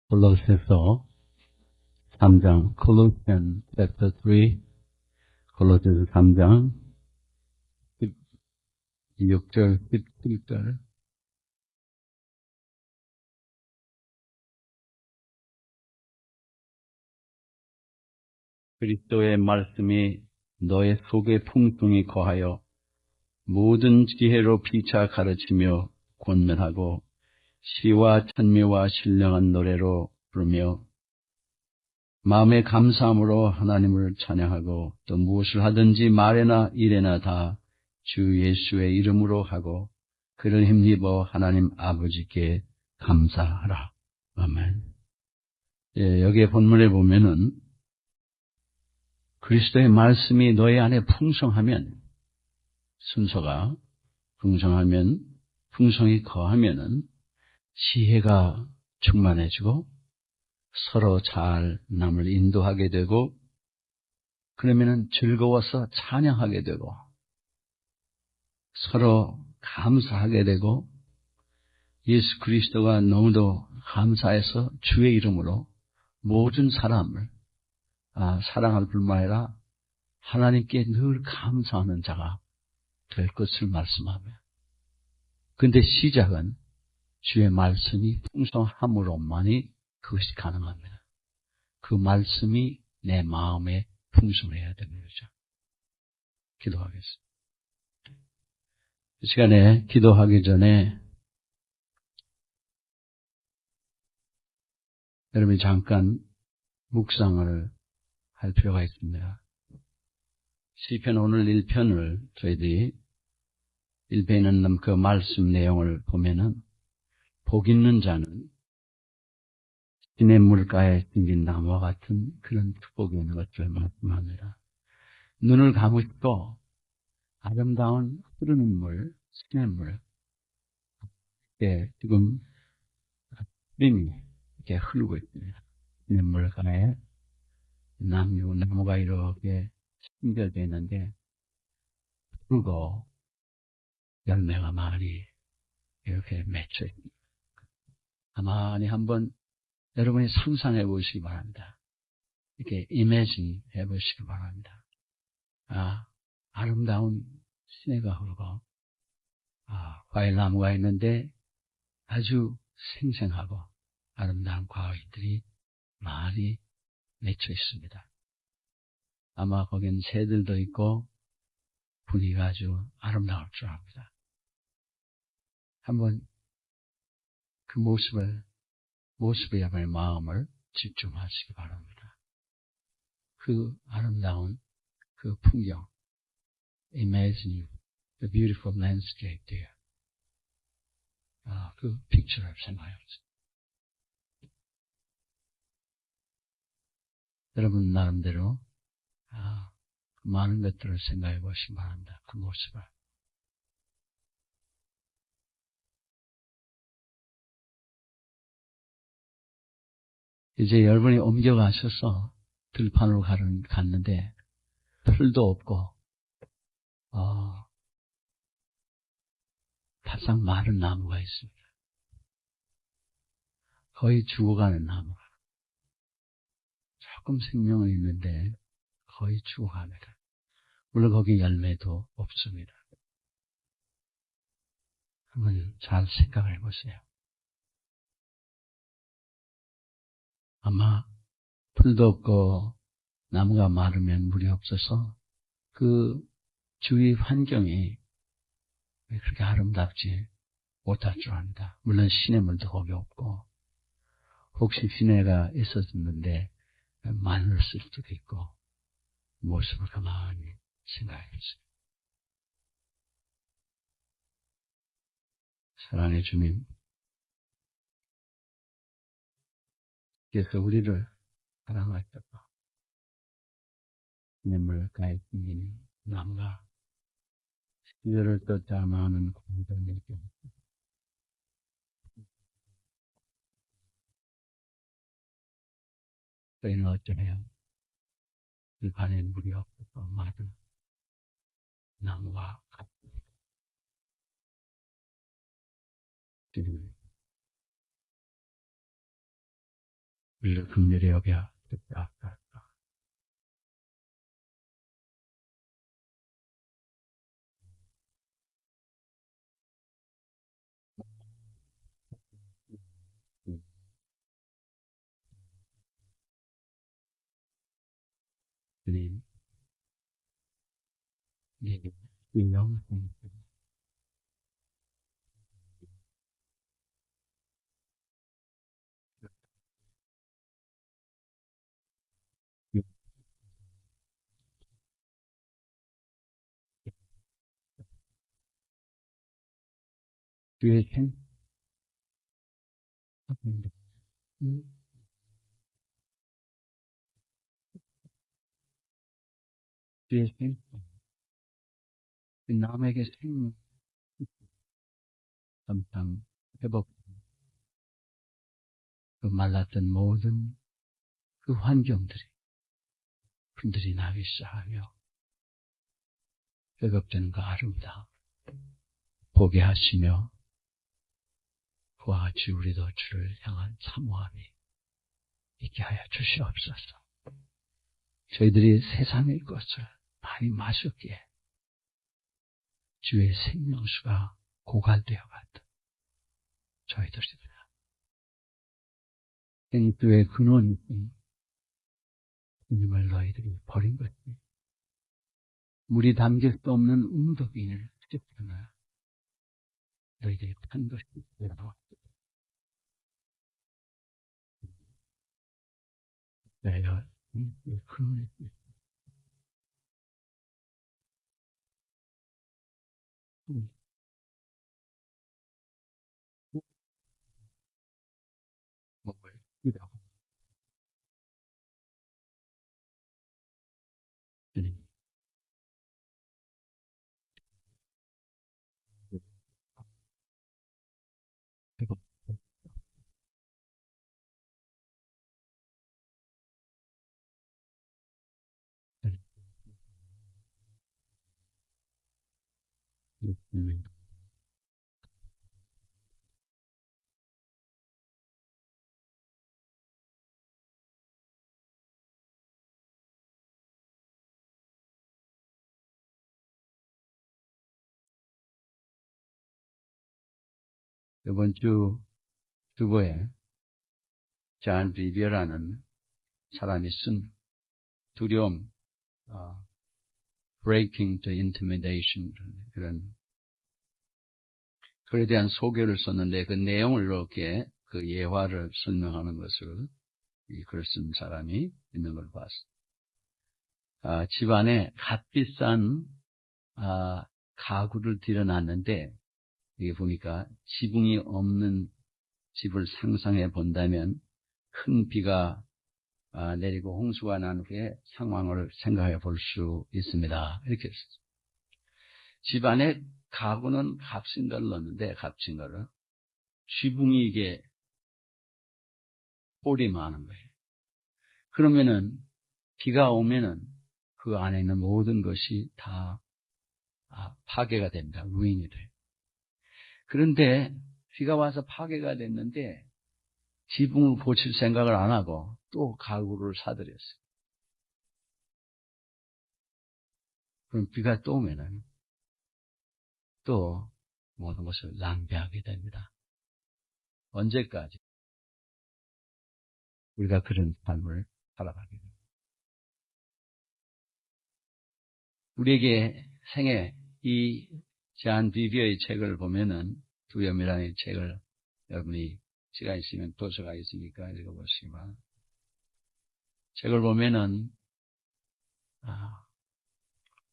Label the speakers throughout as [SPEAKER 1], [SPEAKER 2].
[SPEAKER 1] 골로새서 3장, Colossians chapter 3, 골로새서 3장 16절, 17절. 그리스도의 말씀이 너의 속에 풍성히 거하여 모든 지혜로 피차 가르치며 권면하고 시와 찬미와 신령한 노래로 부르며 마음의 감사함으로 하나님을 찬양하고 또 무엇을 하든지 말에나 일에나 다 주 예수의 이름으로 하고 그를 힘입어 하나님 아버지께 감사하라. 아멘. 예, 여기에 본문에 보면은 그리스도의 말씀이 너희 안에 풍성하면, 순서가 풍성하면, 풍성히 거하면은 지혜가 충만해지고 서로 잘 남을 인도하게 되고, 그러면은 즐거워서 찬양하게 되고 서로 감사하게 되고, 예수 그리스도가 너무도 감사해서 주의 이름으로 모든 사람을 사랑할 뿐만 아니라 하나님께 늘 감사하는 자가 될 것을 말씀하며, 근데 시작은 주의 말씀이 풍성함으로만이 그것이 가능합니다. 그 말씀이 내 마음에 풍성해야 되는 거죠. 기도하겠습니다. 이 시간에 기도하기 전에 여러분이 잠깐 묵상을 할 필요가 있습니다. 시편 오늘 1편을 저희들이 1편에 있는 그 말씀 내용을 보면은 복 있는 자는 시냇 물가에 생긴 나무와 같은 그런 축복이 있는 것을 말씀합니다. 눈을 감으시고 아름다운 흐르는 물, 시냇물, 지금 흐름이 이렇게 흐르고 있습니다. 시냇물가에 나무가 이렇게 연결되어 있는데 푸르고 열매가 많이 이렇게 맺혀 있습니다. 가만히 한번 여러분이 상상해 보시기 바랍니다. 이렇게 imagine 해 보시기 바랍니다. 아름다운 시내가 흐르고 과일나무가 있는데 아주 생생하고 아름다운 과일들이 많이 맺혀 있습니다. 아마 거긴 새들도 있고 분위기가 아주 아름다울 줄 압니다. 한번 그 모습에 여러분의 마음을 집중하시기 바랍니다. 그 아름다운 그 풍경, imagine the beautiful landscape there. 그 픽처를 생각해보세요. 여러분 나름대로 많은 것들을 생각해 보시기 바랍니다. 그 모습을. 이제 여러분이 옮겨가셔서 들판으로 갔는데 풀도 없고 바싹 마른 나무가 있습니다. 거의 죽어가는 나무가. 조금 생명은 있는데 거의 죽어갑니다. 물론 거기 열매도 없습니다. 한번 잘 생각을 해보세요. 아마 풀도 없고 나무가 마르면 물이 없어서 그 주위 환경이 그렇게 아름답지 못할 줄 압니다. 물론 시냇물도 거기 없고, 혹시 시내가 있었는데 마늘을 수도 있고, 모습을 가만히 생각해보세요. 사랑의 주님, 그래서 우리를 사랑하셨고 시냇물가에 생긴 나무가 시절을 또 닮아하는 공동에게 저희는 어쩌해요? 들판에 물이 없어서 마른 나무와 같은 주님, 우리를 긍휼히 여겨 주옵소서. 주님, 예, 영생, 주의 생, 주의 생, 남에게 생명, 감상, 회복, 그 말랐던 모든 그 환경들이 분들이 나기 시작하며 회복되는 그 아름다움 보게 하시며 그와 같이 우리도 주를 향한 사모함이 있게 하여 주시옵소서. 저희들이 세상의 것을 많이 마셨기에 주의 생명수가 고갈되어 갔다. 저희들입니다. 생수의 근원이 주님을 너희들이 버린 것이 물이 담길 수 없는 웅덩이를 찢어나 너희들이 탄 것이 되라고. 내가 생수의 근원이 목을 이라고 주님 회복 주님 이번 주 주보에 잔 비비어라는 사람이 쓴 두려움, breaking the intimidation 그런 글에 대한 소개를 썼는데 그 내용을 이렇게 그 예화를 설명하는 것을 이 글을 쓴 사람이 있는 걸 봤어요. 집안에 값비싼 가구를 들여놨는데 이게 보니까 지붕이 없는 집을 상상해 본다면 큰 비가 내리고 홍수가 난 후에 상황을 생각해 볼 수 있습니다. 이렇게 했어요. 집안에 가구는 값진 걸 넣었는데 값진 거를 지붕이 이게 홀이 많은 거예요. 그러면은 비가 오면은 그 안에 있는 모든 것이 다 파괴가 됩니다. 루인이 돼요. 그런데 비가 와서 파괴가 됐는데 지붕을 고칠 생각을 안 하고 또 가구를 사들였어요. 그럼 비가 또 오면은 또 모든 것을 낭비하게 됩니다. 언제까지 우리가 그런 삶을 살아가게 됩니다. 우리에게 생애 이 잔 비비어의 책을 보면은 두려움이라는 책을 여러분이 시간 있으면 도서가 있으니까 읽어보시기만. 책을 보면은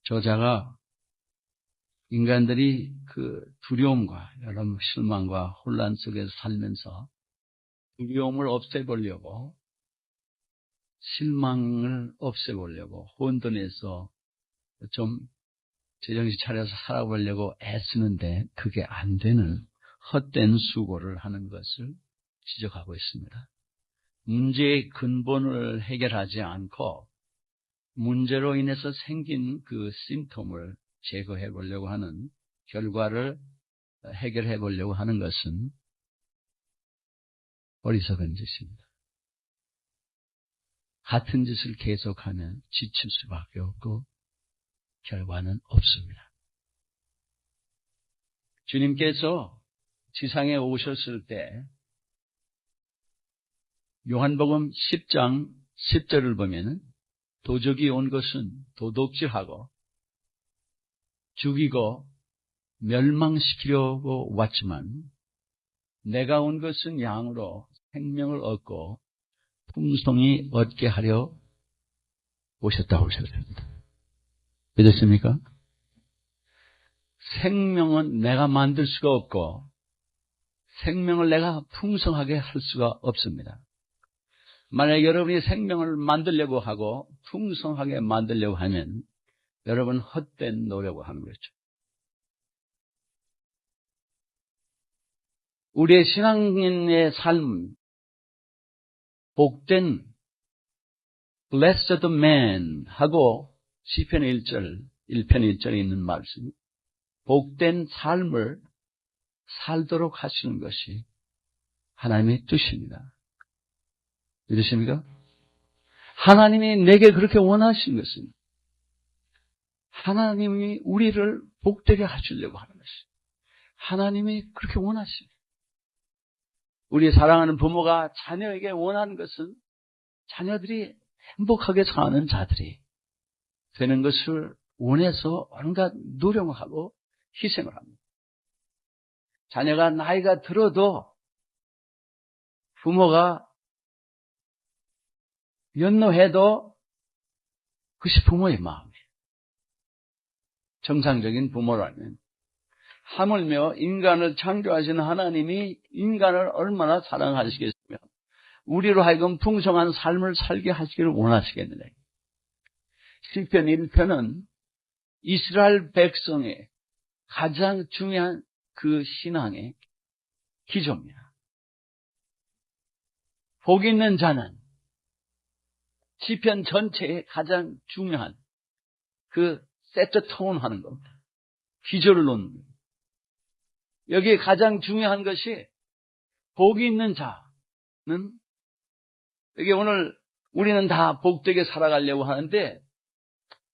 [SPEAKER 1] 저자가 인간들이 그 두려움과 여러 실망과 혼란 속에서 살면서 두려움을 없애보려고 실망을 없애보려고 혼돈해서 좀 제정신 차려서 살아보려고 애쓰는데 그게 안 되는 헛된 수고를 하는 것을 지적하고 있습니다. 문제의 근본을 해결하지 않고 문제로 인해서 생긴 그 심톰을 제거해 보려고 하는 결과를 해결해 보려고 하는 것은 어리석은 짓입니다. 같은 짓을 계속하면 지칠 수밖에 없고 결과는 없습니다. 주님께서 지상에 오셨을 때 요한복음 10장 10절을 보면 도적이 온 것은 도둑질하고 죽이고 멸망시키려고 왔지만 내가 온 것은 양으로 생명을 얻고 풍성히 얻게 하려 오셨다고 하셨습니다. 믿으십니까? 생명은 내가 만들 수가 없고 생명을 내가 풍성하게 할 수가 없습니다. 만약 여러분이 생명을 만들려고 하고 풍성하게 만들려고 하면 여러분 헛된 노력을 하는 거죠. 우리의 신앙인의 삶, 복된 blessed man 하고 시편 1편 1절에 있는 말씀, 복된 삶을 살도록 하시는 것이 하나님의 뜻입니다. 믿으십니까? 하나님이 내게 그렇게 원하시는 것은 하나님이 우리를 복되게 하시려고 하는 것이 하나님이 그렇게 원하십니다. 우리 사랑하는 부모가 자녀에게 원하는 것은 자녀들이 행복하게 사는 자들이 되는 것을 원해서 온갖 노력을 하고 희생을 합니다. 자녀가 나이가 들어도 부모가 연노해도 그것이 부모의 마음이에요. 정상적인 부모라면. 하물며 인간을 창조하신 하나님이 인간을 얼마나 사랑하시겠으며 우리로 하여금 풍성한 삶을 살게 하시기를 원하시겠느냐. 시편 1편은 이스라엘 백성의 가장 중요한 그 신앙의 기조입니다. 복 있는 자는 시편 전체의 가장 중요한 그 세트 톤 하는 겁니다. 기조를 놓는 겁니다. 여기에 가장 중요한 것이 복이 있는 자는 여기 오늘 우리는 다 복되게 살아가려고 하는데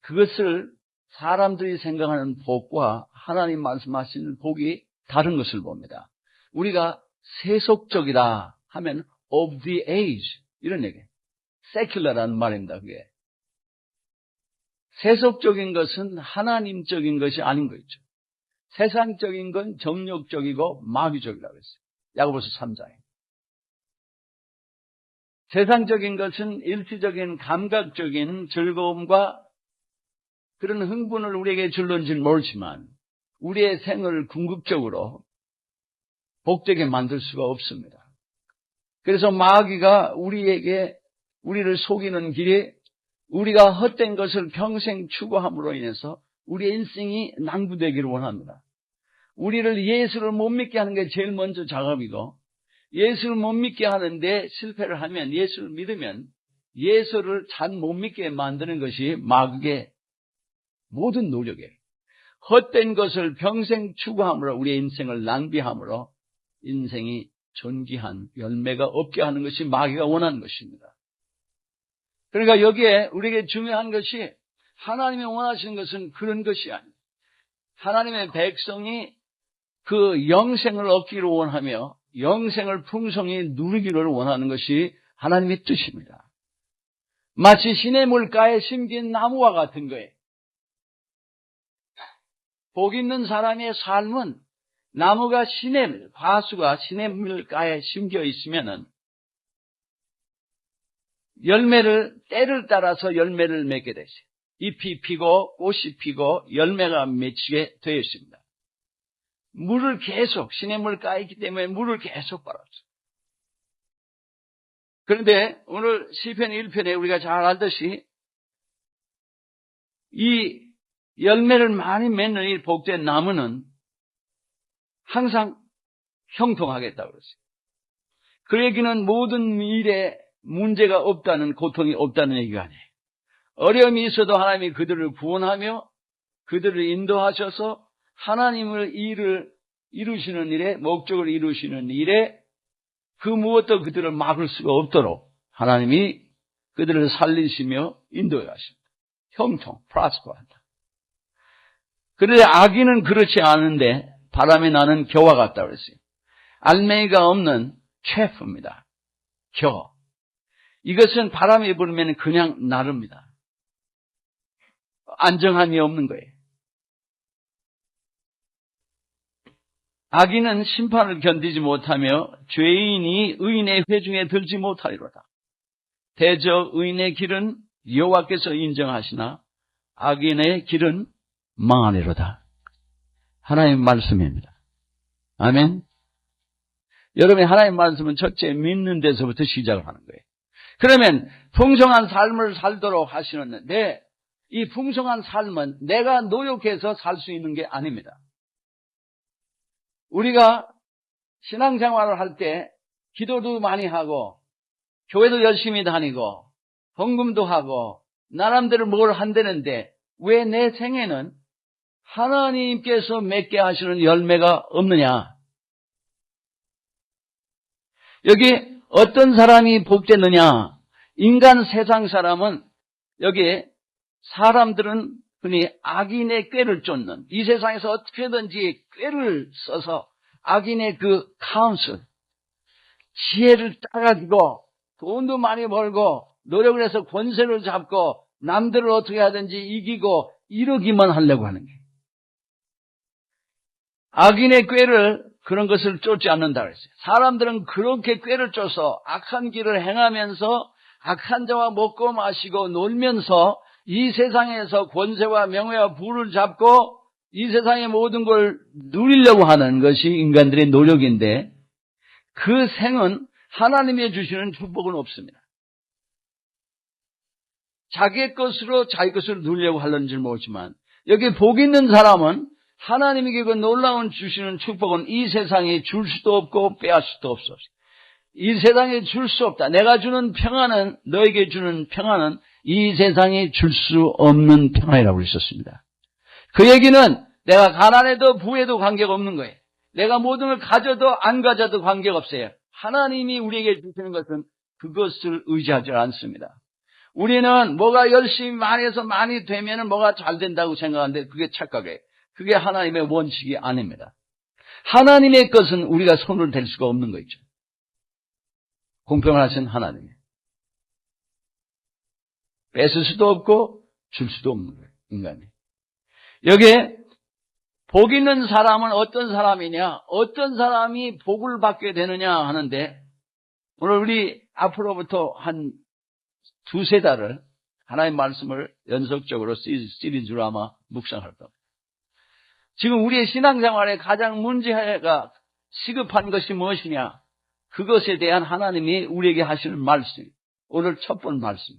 [SPEAKER 1] 그것을 사람들이 생각하는 복과 하나님 말씀하시는 복이 다른 것을 봅니다. 우리가 세속적이다 하면 of the age 이런 얘기예요. secular라는 말입니다. 그게 세속적인 것은 하나님적인 것이 아닌 거 있죠. 세상적인 건 정욕적이고 마귀적이라고 했어요. 야고보서 3장에. 세상적인 것은 일시적인 감각적인 즐거움과 그런 흥분을 우리에게 줄는지는 모르지만 우리의 생을 궁극적으로 복되게 만들 수가 없습니다. 그래서 마귀가 우리를 속이는 길에 우리가 헛된 것을 평생 추구함으로 인해서 우리의 인생이 낭비되기를 원합니다. 우리를 예수를 못 믿게 하는 게 제일 먼저 작업이고 예수를 못 믿게 하는데 실패를 하면 예수를 믿으면 예수를 잘 못 믿게 만드는 것이 마귀의 모든 노력이에요. 헛된 것을 평생 추구함으로 우리의 인생을 낭비함으로 인생이 존귀한 열매가 없게 하는 것이 마귀가 원하는 것입니다. 그러니까 여기에 우리에게 중요한 것이 하나님이 원하시는 것은 그런 것이 아니에요. 하나님의 백성이 그 영생을 얻기를 원하며 영생을 풍성히 누리기를 원하는 것이 하나님의 뜻입니다. 마치 시냇물가에 심긴 나무와 같은 거예요. 복 있는 사람의 삶은 나무가 과수가 시냇물가에 심겨 있으면은 때를 따라서 열매를 맺게 되죠. 잎이 피고 꽃이 피고 열매가 맺히게 되어 있습니다. 시냇물가에 있기 때문에 물을 계속 빨았어요. 그런데 오늘 시편 1편에 우리가 잘 알듯이 이 열매를 많이 맺는 이 복된 나무는 항상 형통하겠다고 그랬어요. 그 얘기는 모든 일에 문제가 없다는, 고통이 없다는 얘기가 아니에요. 어려움이 있어도 하나님이 그들을 구원하며 그들을 인도하셔서 하나님을 이루시는 일에, 목적을 이루시는 일에 그 무엇도 그들을 막을 수가 없도록 하나님이 그들을 살리시며 인도해 가십니다. 형통, 프라스퍼한다. 그런데 악인은 그렇지 않은데 바람이 나는 겨와 같다고 그랬어요. 알맹이가 없는 체프입니다. 겨. 이것은 바람이 불면 그냥 나릅니다. 안정함이 없는 거예요. 악인은 심판을 견디지 못하며 죄인이 의인의 회중에 들지 못하리로다. 대저 의인의 길은 여호와께서 인정하시나 악인의 길은 망하리로다. 하나님의 말씀입니다. 아멘. 여러분이 하나님의 말씀은 첫째 믿는 데서부터 시작을 하는 거예요. 그러면 풍성한 삶을 살도록 하시는데 이 풍성한 삶은 내가 노력해서 살 수 있는 게 아닙니다. 우리가 신앙생활을 할 때 기도도 많이 하고 교회도 열심히 다니고 헌금도 하고 나름대로 뭘 한다는데 왜 내 생에는 하나님께서 맺게 하시는 열매가 없느냐? 여기 어떤 사람이 복되느냐? 인간 세상 사람은 여기 사람들은 흔히 악인의 꾀를 쫓는 이 세상에서 어떻게든지 꾀를 써서 악인의 그 카운슬, 지혜를 따가지고 돈도 많이 벌고 노력을 해서 권세를 잡고 남들을 어떻게 하든지 이기고 이러기만 하려고 하는 게 악인의 꾀를 그런 것을 쫓지 않는다 그랬어요. 사람들은 그렇게 꾀를 쫓아서 악한 길을 행하면서 악한 자와 먹고 마시고 놀면서 이 세상에서 권세와 명예와 부를 잡고 이 세상의 모든 걸 누리려고 하는 것이 인간들의 노력인데 그 생은 하나님이 주시는 축복은 없습니다. 자기의 것으로 자기 것을 누리려고 하려는 줄 모르지만 여기 복 있는 사람은 하나님에게 그 놀라운 주시는 축복은 이 세상에 줄 수도 없고 빼앗을 수도 없어. 이 세상에 줄 수 없다. 내가 주는 평안은 너에게 주는 평안은 이 세상에 줄 수 없는 평안이라고 그랬었습니다. 그 얘기는 내가 가난해도 부해도 관계가 없는 거예요. 내가 모든 걸 가져도 안 가져도 관계가 없어요. 하나님이 우리에게 주시는 것은 그것을 의지하지 않습니다. 우리는 뭐가 열심히 많이 해서 많이 되면 뭐가 잘 된다고 생각하는데 그게 착각이에요. 그게 하나님의 원칙이 아닙니다. 하나님의 것은 우리가 손을 댈 수가 없는 거 있죠. 공평하신 하나님이. 뺏을 수도 없고 줄 수도 없는 거예요. 인간이. 여기에 복 있는 사람은 어떤 사람이냐? 어떤 사람이 복을 받게 되느냐 하는데 오늘 우리 앞으로부터 한 두세 달을 하나님의 말씀을 연속적으로 시리즈로 아마 묵상할 겁니다. 지금 우리의 신앙생활에 가장 문제가 시급한 것이 무엇이냐? 그것에 대한 하나님이 우리에게 하시는 말씀. 오늘 첫 번째 말씀.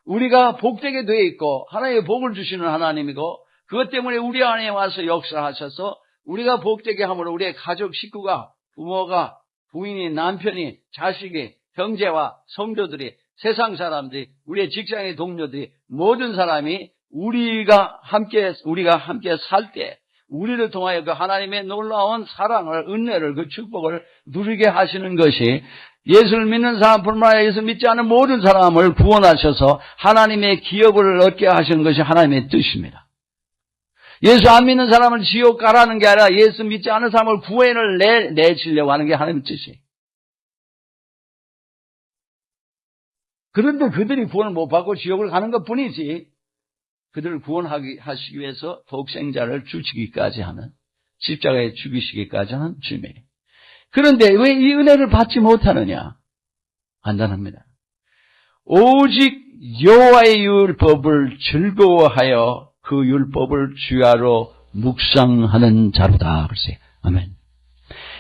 [SPEAKER 1] 우리가 복되게 되어 있고 하나님의 복을 주시는 하나님이고 그것 때문에 우리 안에 와서 역사하셔서 우리가 복되게 함으로 우리의 가족 식구가 부모가 부인이 남편이 자식이 형제와 성도들이 세상 사람들이 우리의 직장의 동료들이 모든 사람이 우리가 함께 살 때 우리를 통하여 그 하나님의 놀라운 사랑을 은혜를 그 축복을 누리게 하시는 것이 예수를 믿는 사람뿐만 아니라 예수 믿지 않은 모든 사람을 구원하셔서 하나님의 기업을 얻게 하시는 것이 하나님의 뜻입니다. 예수 안 믿는 사람을 지옥 가라는 게 아니라 예수 믿지 않은 사람을 구원을 내시려고 하는 게 하나님의 뜻이에요. 그런데 그들이 구원을 못 받고 지옥을 가는 것 뿐이지 그들을 구원하시기 위해서 독생자를 주시기까지 하는 십자가에 죽이시기까지 하는 주님이에요. 그런데 왜 이 은혜를 받지 못하느냐? 간단합니다. 오직 여호와의 율법을 즐거워하여 그 율법을 주야로 묵상하는 자로다. 글쎄, 아멘.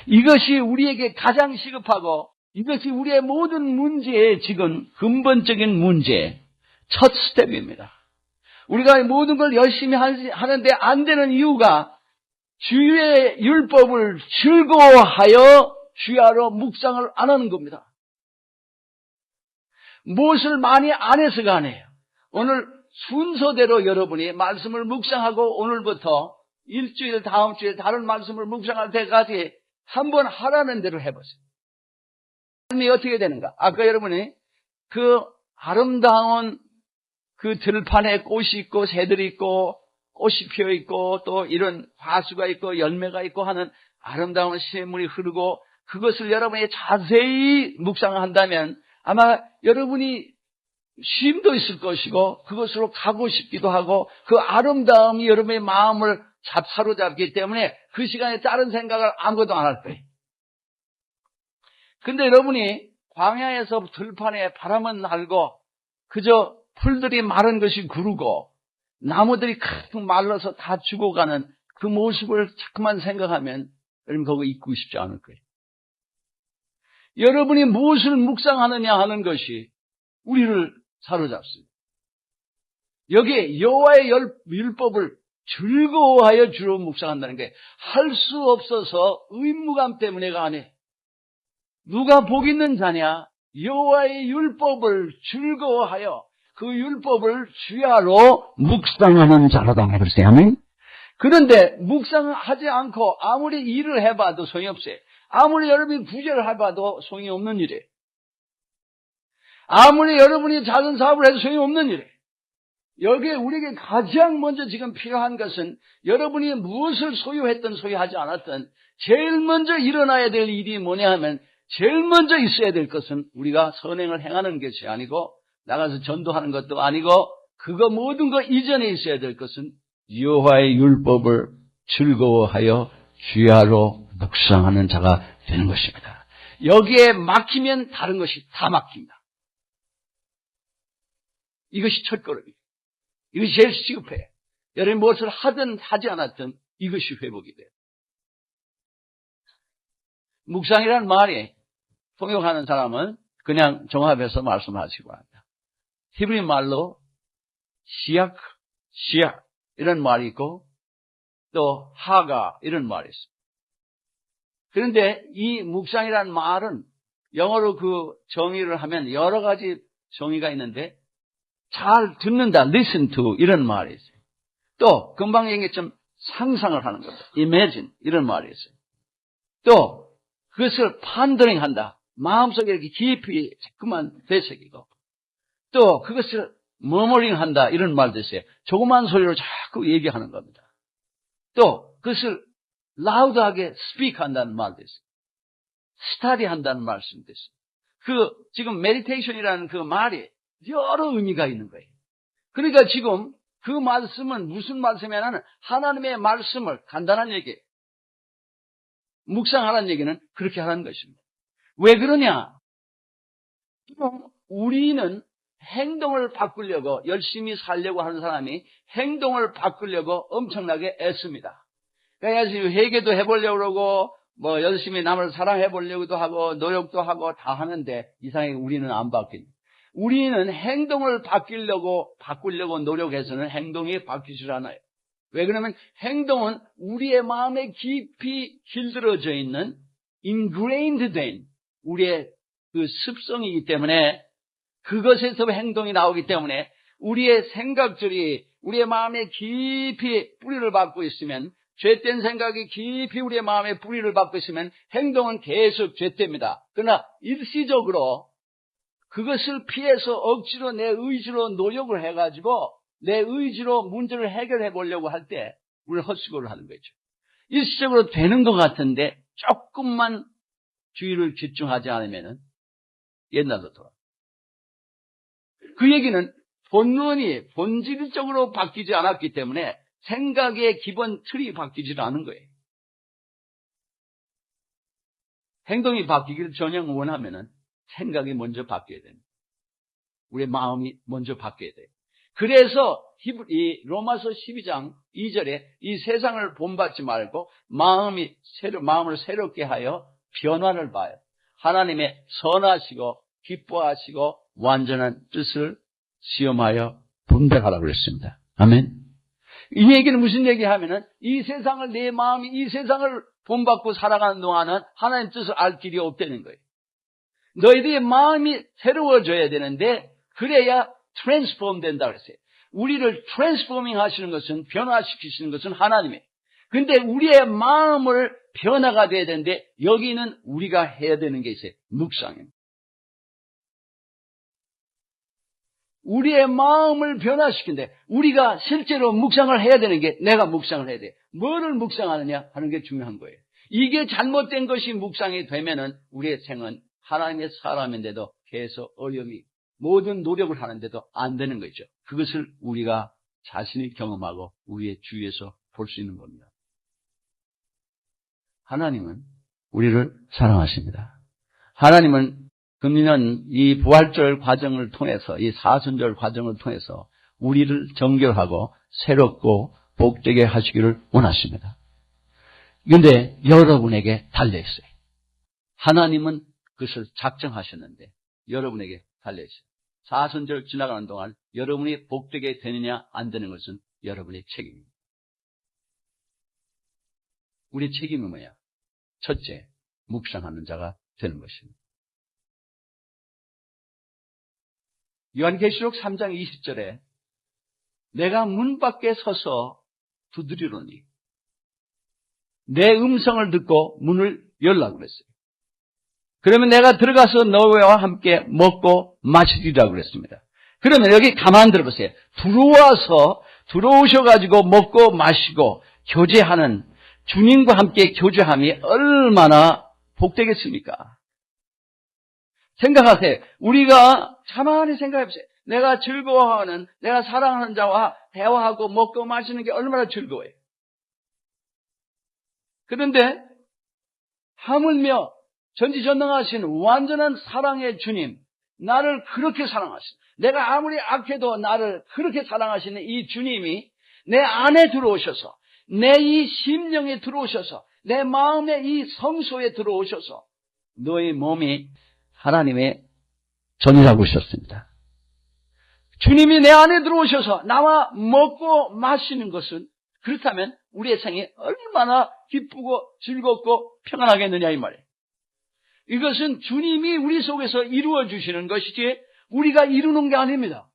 [SPEAKER 1] 이것이 우리에게 가장 시급하고 이것이 우리의 모든 문제의 지금 근본적인 문제, 첫 스텝입니다. 우리가 모든 걸 열심히 하는데 안 되는 이유가 주의 율법을 즐거워하여 주야로 묵상을 안 하는 겁니다. 무엇을 많이 안 해서가 아니에요. 오늘 순서대로 여러분이 말씀을 묵상하고 오늘부터 일주일 다음 주에 다른 말씀을 묵상할 때까지 한번 하라는 대로 해보세요. 삶이 어떻게 되는가? 아까 여러분이 그 아름다운 그 들판에 꽃이 있고 새들이 있고 꽃이 피어 있고 또 이런 화수가 있고 열매가 있고 하는 아름다운 샘물이 흐르고 그것을 여러분이 자세히 묵상한다면 아마 여러분이 쉼도 있을 것이고 그것으로 가고 싶기도 하고 그 아름다움이 여러분의 마음을 사로잡기 때문에 그 시간에 다른 생각을 아무것도 안 할 거예요. 근데 여러분이 광야에서 들판에 바람은 날고 그저 풀들이 마른 것이 구르고 나무들이 칵 말라서 다 죽어가는 그 모습을 자꾸만 생각하면 여러분 거기 있고 싶지 않을 거예요. 여러분이 무엇을 묵상하느냐 하는 것이 우리를 사로잡습니다. 여기에 여호와의 율법을 즐거워하여 주로 묵상한다는 게 할 수 없어서 의무감 때문에가 아니에요. 누가 복 있는 자냐? 여호와의 율법을 즐거워하여 그 율법을 주야로 묵상하는 자라다 그랬어요. 아멘. 그런데 묵상하지 않고 아무리 일을 해봐도 소용이 없어요. 아무리 여러분이 구제를 해봐도 소용이 없는 일이에요. 아무리 여러분이 작은 사업을 해도 소용이 없는 일이에요. 여기에 우리에게 가장 먼저 지금 필요한 것은 여러분이 무엇을 소유했든 소유하지 않았든 제일 먼저 일어나야 될 일이 뭐냐 하면 제일 먼저 있어야 될 것은 우리가 선행을 행하는 것이 아니고 나가서 전도하는 것도 아니고 그거 모든 것 이전에 있어야 될 것은 여호와의 율법을 즐거워하여 주야로 묵상하는 자가 되는 것입니다. 여기에 막히면 다른 것이 다 막힙니다. 이것이 첫걸음이에요. 이것이 제일 시급해요. 여러분이 무엇을 하든 하지 않았든 이것이 회복이 돼요. 묵상이라는 말이 통역하는 사람은 그냥 종합해서 말씀하시고 합니다. 히브리 말로 시약 이런 말이 있고 또 하가 이런 말이 있습니다. 그런데 이 묵상이라는 말은 영어로 그 정의를 하면 여러 가지 정의가 있는데 잘 듣는다, listen to 이런 말이 있어요. 또 금방 얘기했지만 상상을 하는 겁니다. imagine 이런 말이 있어요. 또 그것을 pondering 한다. 마음속에 이렇게 깊이 자꾸만 되새기고 또 그것을 murmuring 한다 이런 말도 있어요. 조그만 소리로 자꾸 얘기하는 겁니다. 또 그것을 loud하게 speak 한다는 말도 있어요. study 한다는 말씀도 있어요. 그 지금 meditation이라는 그 말이 여러 의미가 있는 거예요. 그러니까 지금 그 말씀은 무슨 말씀이냐면 하나님의 말씀을 간단한 얘기예요. 묵상하라는 얘기는 그렇게 하라는 것입니다. 왜 그러냐? 우리는 행동을 바꾸려고 열심히 살려고 하는 사람이 행동을 바꾸려고 엄청나게 애씁니다. 그래서 회개도 해보려고 그러고 뭐 열심히 남을 사랑해 보려고도 하고 노력도 하고 다 하는데 이상하게 우리는 안 바뀝니다. 우리는 행동을 바꾸려고 노력해서는 행동이 바뀌질 않아요. 왜 그러면 행동은 우리의 마음에 깊이 길들어져 있는 ingrained 된 우리의 그 습성이기 때문에 그것에서 행동이 나오기 때문에 우리의 생각들이 우리의 마음에 깊이 뿌리를 받고 있으면 죄된 생각이 깊이 우리의 마음에 뿌리를 받고 있으면 행동은 계속 죄됩니다. 그러나 일시적으로 그것을 피해서 억지로 내 의지로 노력을 해가지고 내 의지로 문제를 해결해 보려고 할 때 우리는 헛수고를 하는 거죠. 일시적으로 되는 것 같은데 조금만 주의를 집중하지 않으면 옛날로 돌아가요. 그 얘기는 본론이 본질적으로 바뀌지 않았기 때문에 생각의 기본 틀이 바뀌지 않은 거예요. 행동이 바뀌기를 전혀 원하면은 생각이 먼저 바뀌어야 됩니다. 우리의 마음이 먼저 바뀌어야 돼요. 그래서 이 로마서 12장 2절에 이 세상을 본받지 말고 마음을 새롭게 하여 변화를 봐요. 하나님의 선하시고 기뻐하시고 완전한 뜻을 시험하여 분별하라고 그랬습니다. 아멘. 이 얘기는 무슨 얘기하면은 이 세상을 내 마음이 이 세상을 본받고 살아가는 동안은 하나님 뜻을 알 길이 없다는 거예요. 너희들의 마음이 새로워져야 되는데 그래야 트랜스폼 된다 그랬어요. 우리를 트랜스포밍 하시는 것은 변화시키시는 것은 하나님이에요. 근데 우리의 마음을 변화가 돼야 되는데 여기는 우리가 해야 되는 게 있어요. 묵상입니다. 우리의 마음을 변화시킨대. 우리가 실제로 묵상을 해야 되는 게 내가 묵상을 해야 돼. 뭐를 묵상하느냐 하는 게 중요한 거예요. 이게 잘못된 것이 묵상이 되면은 우리의 생은 하나님의 사람인데도 계속 어려움이 모든 노력을 하는데도 안 되는 거죠. 그것을 우리가 자신이 경험하고 우리의 주위에서 볼 수 있는 겁니다. 하나님은 우리를 사랑하십니다. 하나님은 금년 이 부활절 과정을 통해서, 이 사순절 과정을 통해서 우리를 정결하고 새롭고 복되게 하시기를 원하십니다. 그런데 여러분에게 달려있어요. 하나님은 그것을 작정하셨는데 여러분에게 달려있어요. 사순절 지나가는 동안 여러분이 복되게 되느냐 안 되는 것은 여러분의 책임입니다. 우리의 책임은 뭐야? 첫째, 묵상하는 자가 되는 것입니다. 요한계시록 3장 20절에 내가 문 밖에 서서 두드리노니 내 음성을 듣고 문을 열라고 그랬어요. 그러면 내가 들어가서 너와 함께 먹고 마시리라고 그랬습니다. 그러면 여기 가만 들어보세요. 들어오셔가지고 먹고 마시고 교제하는 주님과 함께 교제함이 얼마나 복되겠습니까? 생각하세요. 우리가 가만히 생각해보세요. 내가 즐거워하는, 내가 사랑하는 자와 대화하고 먹고 마시는 게 얼마나 즐거워요. 그런데 하물며 전지전능하신 완전한 사랑의 주님, 나를 그렇게 사랑하시는, 내가 아무리 악해도 나를 그렇게 사랑하시는 이 주님이 내 안에 들어오셔서, 내 이 심령에 들어오셔서, 내 마음의 이 성소에 들어오셔서 너의 몸이 하나님의 전이라고 하셨습니다. 주님이 내 안에 들어오셔서 나와 먹고 마시는 것은, 그렇다면 우리의 생이 얼마나 기쁘고 즐겁고 평안하겠느냐 이 말이에요. 이것은 주님이 우리 속에서 이루어 주시는 것이지 우리가 이루는 게 아닙니다.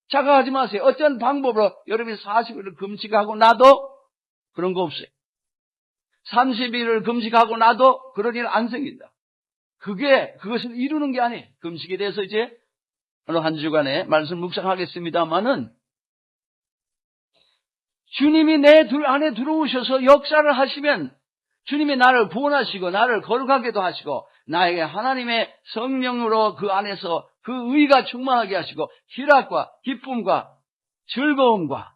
[SPEAKER 1] 착각하지 마세요. 어떤 방법으로 여러분이 40일을 금식하고 나도 그런 거 없어요. 30일을 금식하고 나도 그런 일 안 생긴다. 그것을 이루는 게 아니에요. 금식에 대해서 이제 오늘 한 주간에 말씀 묵상하겠습니다만은, 주님이 내 안에 들어오셔서 역사를 하시면 주님이 나를 구원하시고 나를 거룩하게도 하시고 나에게 하나님의 성령으로 그 안에서 그 의가 충만하게 하시고 희락과 기쁨과 즐거움과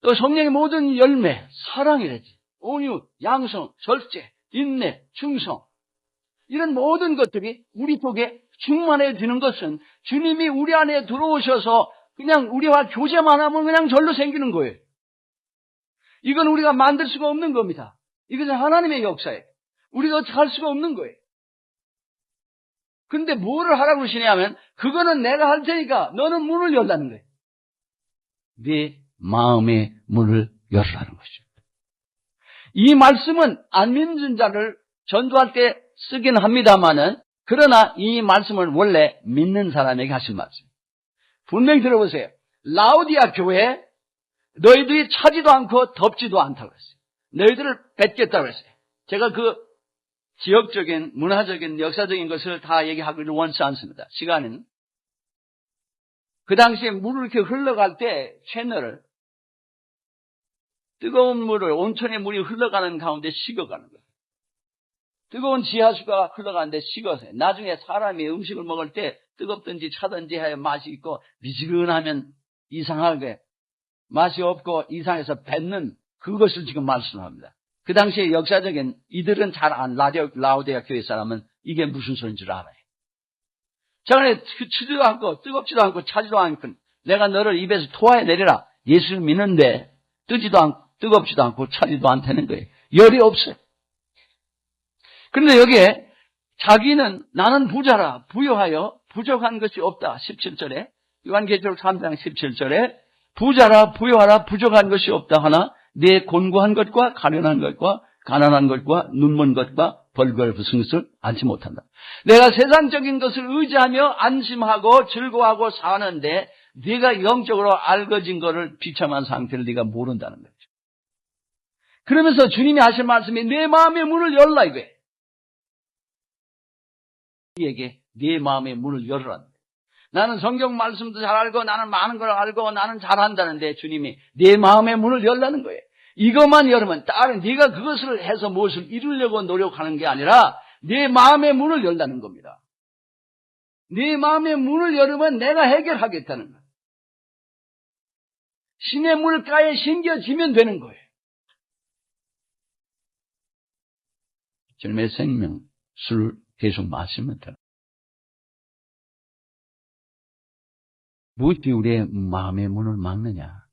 [SPEAKER 1] 또 성령의 모든 열매, 사랑이라지, 온유, 양성, 절제, 인내, 충성, 이런 모든 것들이 우리 속에 충만해지는 것은 주님이 우리 안에 들어오셔서 그냥 우리와 교제만 하면 그냥 절로 생기는 거예요. 이건 우리가 만들 수가 없는 겁니다. 이것은 하나님의 역사예요. 우리가 어떻게 할 수가 없는 거예요. 그런데 뭐를 하라고 그러시냐면, 그거는 내가 할 테니까 너는 문을 열라는 거예요. 네 마음의 문을 열라는 것입니다. 이 말씀은 안 믿는 자를 전도할 때 쓰긴 합니다만은, 그러나 이 말씀은 원래 믿는 사람에게 하신 말씀. 분명히 들어보세요. 라오디아 교회 너희들이 차지도 않고 덥지도 않다고 그랬어요. 너희들을 뱉겠다고 그랬어요. 제가 그 지역적인, 문화적인, 역사적인 것을 다 얘기하기를 원치 않습니다. 시간은. 그 당시에 물을 이렇게 흘러갈 때 채널을, 뜨거운 물을, 온천의 물이 흘러가는 가운데 식어가는 거예요. 뜨거운 지하수가 흘러가는데 식어서 나중에 사람이 음식을 먹을 때 뜨겁든지 차든지 하여 맛이 있고 미지근하면 이상하게 맛이 없고 이상해서 뱉는 그것을 지금 말씀합니다. 그 당시에 역사적인, 이들은 잘 안, 라오디아 교회 사람은 이게 무슨 소리인 줄 알아요. 저번에 추지도 않고 뜨겁지도 않고 차지도 않고 내가 너를 입에서 토하여 내리라. 예수를 믿는데 뜨겁지도 않고 차지도 않다는 거예요. 열이 없어요. 그런데 여기에 자기는 나는 부자라 부유하여 부족한 것이 없다. 17절에 요한계시록 3장 17절에 부자라 부유하라 부족한 것이 없다 하나 내 곤고한 것과 가련한 것과 가난한 것과 눈먼 것과 벌거벗은 것을 안지 못한다. 내가 세상적인 것을 의지하며 안심하고 즐거워하고 사는데 네가 영적으로 알거진 것을 비참한 상태를 네가 모른다는 거죠. 그러면서 주님이 하신 말씀이 내 마음의 문을 열라 이거예요. 우리에게 네 마음의 문을 열어라. 나는 성경 말씀도 잘 알고 나는 많은 걸 알고 나는 잘한다는데 주님이 내 마음의 문을 열라는 거예요. 이것만 열으면 다른 네가 그것을 해서 무엇을 이루려고 노력하는 게 아니라 내 마음의 문을 열라는 겁니다. 네 마음의 문을 열으면 내가 해결하겠다는 거예요. 신의 물가에 심겨지면 되는 거예요. 젊의 생명, 술을 계속 마시면 돼요. 무엇이 우리의 마음의 문을 막느냐?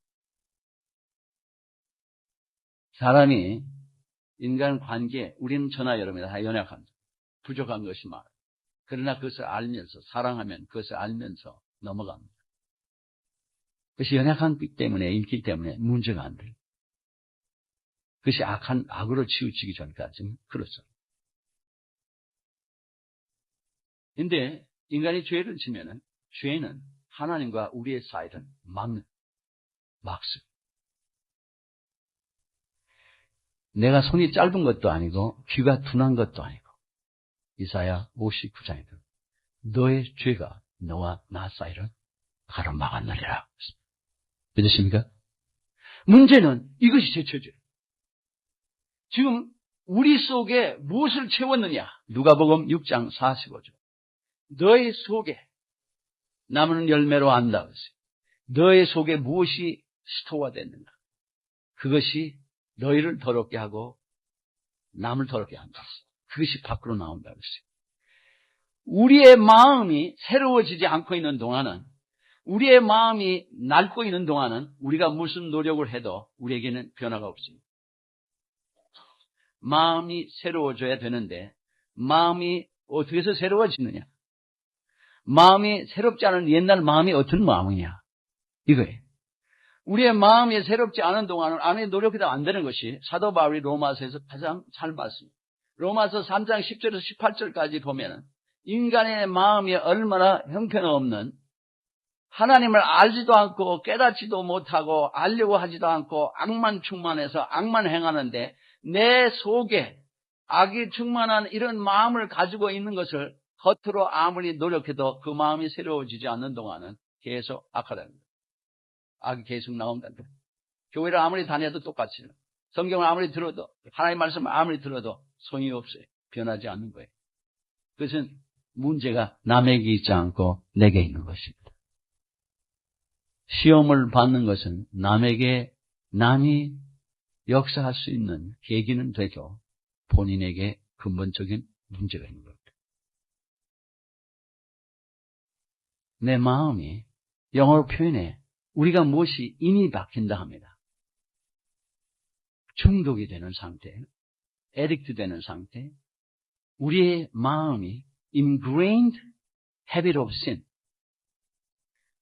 [SPEAKER 1] 사람이 인간 관계, 우리는 저나 여러분이 다 연약한, 부족한 것이 많아요. 그러나 그것을 알면서, 사랑하면 그것을 알면서 넘어갑니다. 그것이 연약하기 때문에, 있기 때문에 문제가 안 돼요. 그것이 악으로 치우치기 전까지는 그렇죠. 근데 인간이 죄를 지면은, 죄는 하나님과 우리의 사이를 막습니다. 내가 손이 짧은 것도 아니고, 귀가 둔한 것도 아니고, 이사야 59장에 너의 죄가 너와 나 사이를 가로막았느니라. 믿으십니까? 문제는 이것이 제 죄죠. 지금 우리 속에 무엇을 채웠느냐? 누가복음 6장 45절. 너의 속에 남은 열매로 안다. 너의 속에 무엇이 스토어가 됐는가? 그것이 너희를 더럽게 하고 남을 더럽게 한다. 그것이 밖으로 나온다. 그랬어요. 우리의 마음이 새로워지지 않고 있는 동안은, 우리의 마음이 낡고 있는 동안은 우리가 무슨 노력을 해도 우리에게는 변화가 없습니다. 마음이 새로워져야 되는데 마음이 어떻게 해서 새로워지느냐? 마음이 새롭지 않은 옛날 마음이 어떤 마음이냐? 이거예요. 우리의 마음이 새롭지 않은 동안은 아무리 노력해도 안 되는 것이 사도 바울이 로마서에서 가장 잘 봤습니다. 로마서 3장 10절에서 18절까지 보면은 인간의 마음이 얼마나 형편없는, 하나님을 알지도 않고 깨닫지도 못하고 알려고 하지도 않고 악만 충만해서 악만 행하는데 내 속에 악이 충만한 이런 마음을 가지고 있는 것을 겉으로 아무리 노력해도 그 마음이 새로워지지 않는 동안은 계속 악하다는 거예요. 악이 계속 나온다는 거예요. 교회를 아무리 다녀도 똑같이, 성경을 아무리 들어도, 하나님의 말씀을 아무리 들어도 소용이 없어요. 변하지 않는 거예요. 그것은 문제가 남에게 있지 않고 내게 있는 것입니다. 시험을 받는 것은 남이 역사할 수 있는 계기는 되죠. 본인에게 근본적인 문제가 있는 겁니다. 내 마음이 영어로 표현해 우리가 무엇이 인이 박힌다 합니다. 중독이 되는 상태, 에딕트 되는 상태, 우리의 마음이 ingrained habit of sin,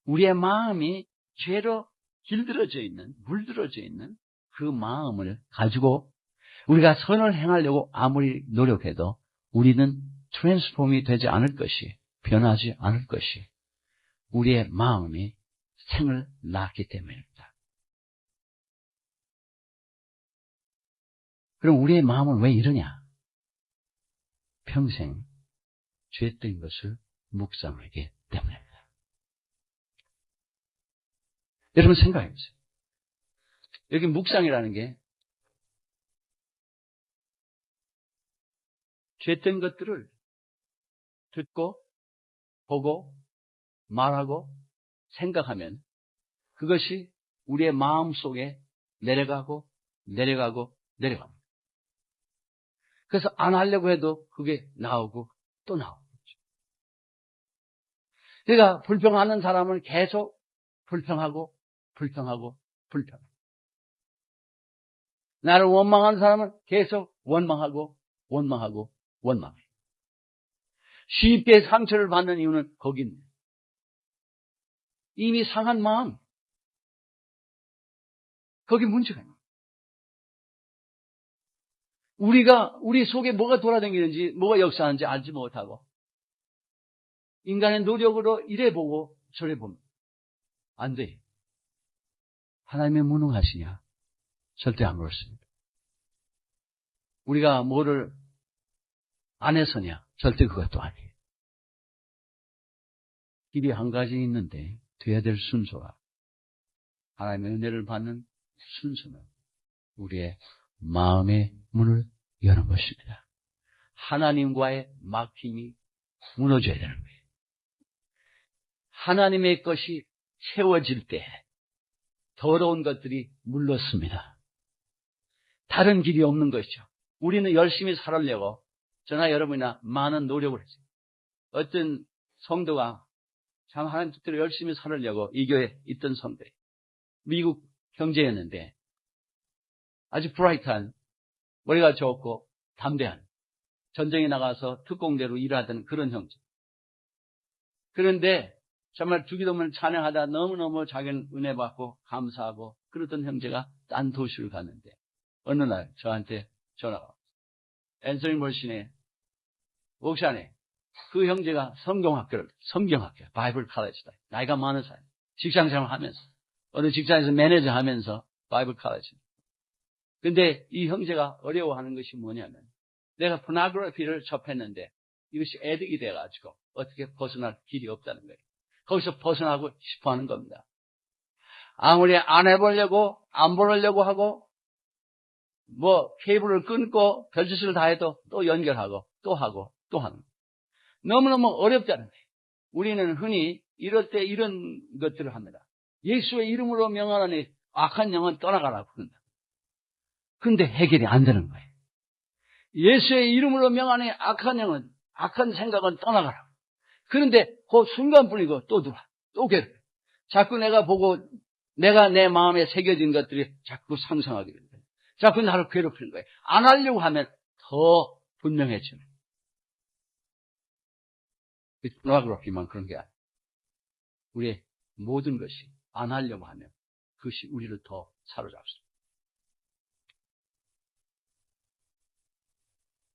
[SPEAKER 1] 우리의 마음이 죄로 물들어져 있는 그 마음을 가지고 우리가 선을 행하려고 아무리 노력해도 우리는 트랜스폼이 되지 않을 것이, 변하지 않을 것이 우리의 마음이 생을 낳았기 때문입니다. 그럼 우리의 마음은 왜 이러냐? 평생 죄된 것을 묵상하기 때문입니다. 여러분 생각해 보세요. 여기 묵상이라는 게 죄된 것들을 듣고 보고 말하고 생각하면 그것이 우리의 마음 속에 내려가고 그래서 안 하려고 해도 그게 나오고 또 나오고. 그러니까 불평하는 사람은 계속 불평하고. 나를 원망하는 사람은 계속 원망하고. 쉽게 상처를 받는 이유는 거기 있는 거예요. 이미 상한 마음. 거기 문제가 있는 거예요. 우리 속에 뭐가 돌아다니는지, 뭐가 역사하는지 알지 못하고, 인간의 노력으로 이래보고 저래보면 안 돼. 하나님의 무능하시냐? 절대 안 그렇습니다. 우리가 뭐를 안 해서냐? 절대 그것도 아니에요. 길이 한 가지 있는데 돼야 될 순서가 하나님의 은혜를 받는 순서는 우리의 마음의 문을 여는 것입니다. 하나님과의 막힘이 무너져야 되는 거예요. 하나님의 것이 채워질 때 더러운 것들이 물렀습니다. 다른 길이 없는 것이죠. 우리는 열심히 살으려고 저나 여러분이나 많은 노력을 했어요. 어떤 성도가 참 하나님 뜻대로 열심히 살으려고 이 교회에 있던 성도예요. 미국 형제였는데 아주 브라이트한, 머리가 좋고 담대한, 전쟁에 나가서 특공대로 일하던 그런 형제. 그런데 정말 주기도문을 찬양하다 너무너무 자기는 은혜 받고 감사하고 그러던 형제가 딴 도시를 갔는데 어느 날 저한테 전화가 왔어요. 앤서니 머신의 옥산에 그 형제가 성경학교, 바이블 칼리지다. 나이가 많은 사람. 직장생활 하면서, 어느 직장에서 매니저 하면서 바이블 칼리지. 근데 이 형제가 어려워하는 것이 뭐냐면, 내가 포노그래피를 접했는데 이것이 애득이 돼가지고 어떻게 벗어날 길이 없다는 거예요. 거기서 벗어나고 싶어 하는 겁니다. 아무리 안 해보려고, 안 보려고 하고, 케이블을 끊고 별짓을 다 해도 또 연결하고, 또 하고, 또 하는 거예요. 너무너무 어렵다는 거예요. 우리는 흔히 이럴 때 이런 것들을 합니다. 예수의 이름으로 명하노니 악한 영은 떠나가라고 그런다. 그런데 해결이 안 되는 거예요. 예수의 이름으로 명하노니 악한 영은, 악한 생각은 떠나가라고. 그런데 그 순간뿐이고 또 들어와. 또 괴로워. 자꾸 내가 보고 내가 내 마음에 새겨진 것들이 자꾸 상상하게 되는 거예요. 자꾸 나를 괴롭히는 거예요. 안 하려고 하면 더 분명해지는 거예요. 포노그래피만 그런 게 아니에요. 우리의 모든 것이 안 하려고 하면 그것이 우리를 더 사로잡습니다.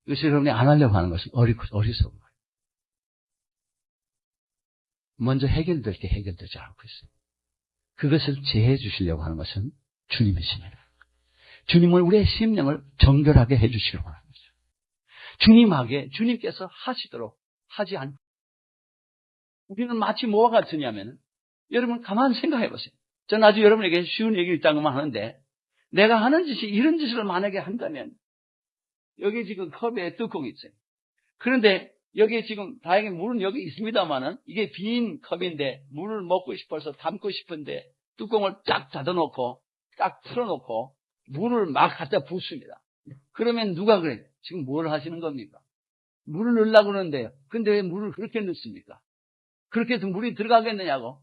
[SPEAKER 1] 이것이 여러분이 안 하려고 하는 것은 어리석은 거예요. 먼저 해결될 게 해결되지 않고 있어요. 그것을 제해 주시려고 하는 것은 주님이십니다. 주님은 우리의 심령을 정결하게 해 주시려고 하는 거죠. 주님께서 하시도록 하지 않고 우리는 마치 뭐와 같으냐면, 여러분 가만히 생각해 보세요. 저는 아주 여러분에게 쉬운 얘기를 있다고만 하는데, 내가 하는 짓이 이런 짓을 만약에 한다면, 여기 지금 컵에 뚜껑이 있어요. 그런데 여기 지금 다행히 물은 여기 있습니다만은 이게 빈 컵인데 물을 먹고 싶어서 담고 싶은데 뚜껑을 쫙 닫아놓고 딱 틀어놓고 물을 막 갖다 붓습니다. 그러면 누가 그래? 지금 뭘 하시는 겁니까? 물을 넣으려고 그러는데요. 근데 왜 물을 그렇게 넣습니까? 그렇게 해서 물이 들어가겠느냐고.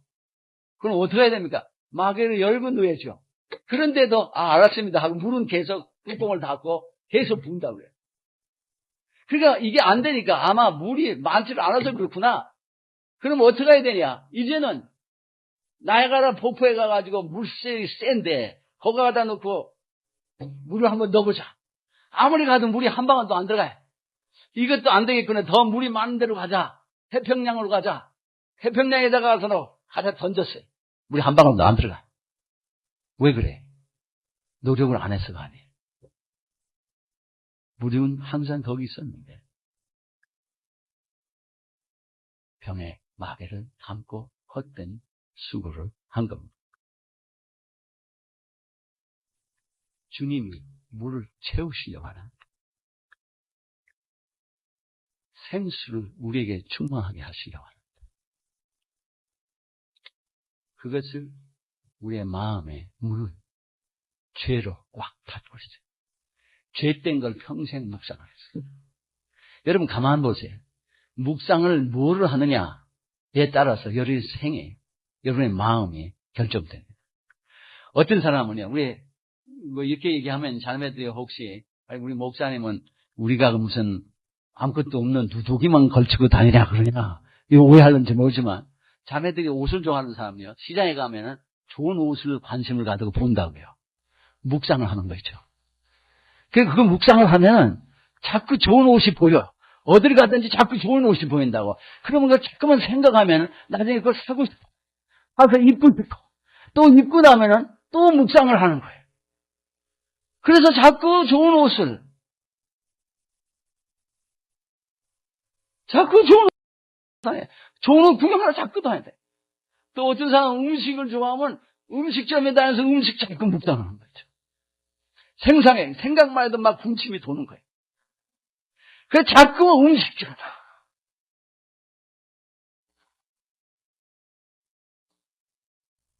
[SPEAKER 1] 그럼 어떻게 해야 됩니까? 마개를 열고 넣어야죠. 그런데도 알았습니다 하고 물은 계속 뚜껑을 닫고 계속 부은다고 그래요. 그러니까 이게 안 되니까 아마 물이 많지를 않아서 그렇구나. 그럼 어떻게 해야 되냐? 이제는 나이아가라 폭포에 가가지고 물색이 센데 거기 가다 놓고 물을 한번 넣어보자. 아무리 가도 물이 한 방울도 안 들어가요. 이것도 안 되겠구나. 더 물이 많은 데로 가자. 태평양으로 가자. 태평양에다가 가서 가자 던졌어요. 물이 한 방울도 안 들어가. 왜 그래? 노력을 안 해서가 아니에요. 물은 항상 거기 있었는데 병에 마개를 담고 헛된 수고를 한 겁니다. 주님이 물을 채우시려고 하는 생수를 우리에게 충만하게 하시려고 하는 그것을 우리의 마음에 물을 죄로 꽉 닫고 있어요. 죄된 걸 평생 묵상을 했어요. 여러분 가만 보세요. 묵상을 뭐를 하느냐에 따라서 여러분의 생애, 여러분의 마음이 결정됩니다. 어떤 사람은요, 우리 이렇게 얘기하면 자매들이 혹시 우리 목사님은 우리가 무슨 아무것도 없는 누더기만 걸치고 다니냐 그러냐 이거 오해하는지 모르지만 자매들이 옷을 좋아하는 사람이요, 시장에 가면은 좋은 옷을 관심을 가지고 본다고요. 묵상을 하는 거죠. 그 묵상을 하면 자꾸 좋은 옷이 보여. 어딜 가든지 자꾸 좋은 옷이 보인다고. 그러면 그걸 자꾸만 생각하면 나중에 그걸 사고 싶어. 가서 입고 싶어. 또 입고 나면은 또 묵상을 하는 거예요. 그래서 자꾸 좋은 옷을, 좋은 구경하러 자꾸 다녀야 돼. 또 어떤 사람은 음식을 좋아하면 음식점에 다녀서 음식 자꾸 묵상하는 거죠. 생상해. 생각만 해도 막 군침이 도는 거예요. 그래서 자꾸 음식점이다.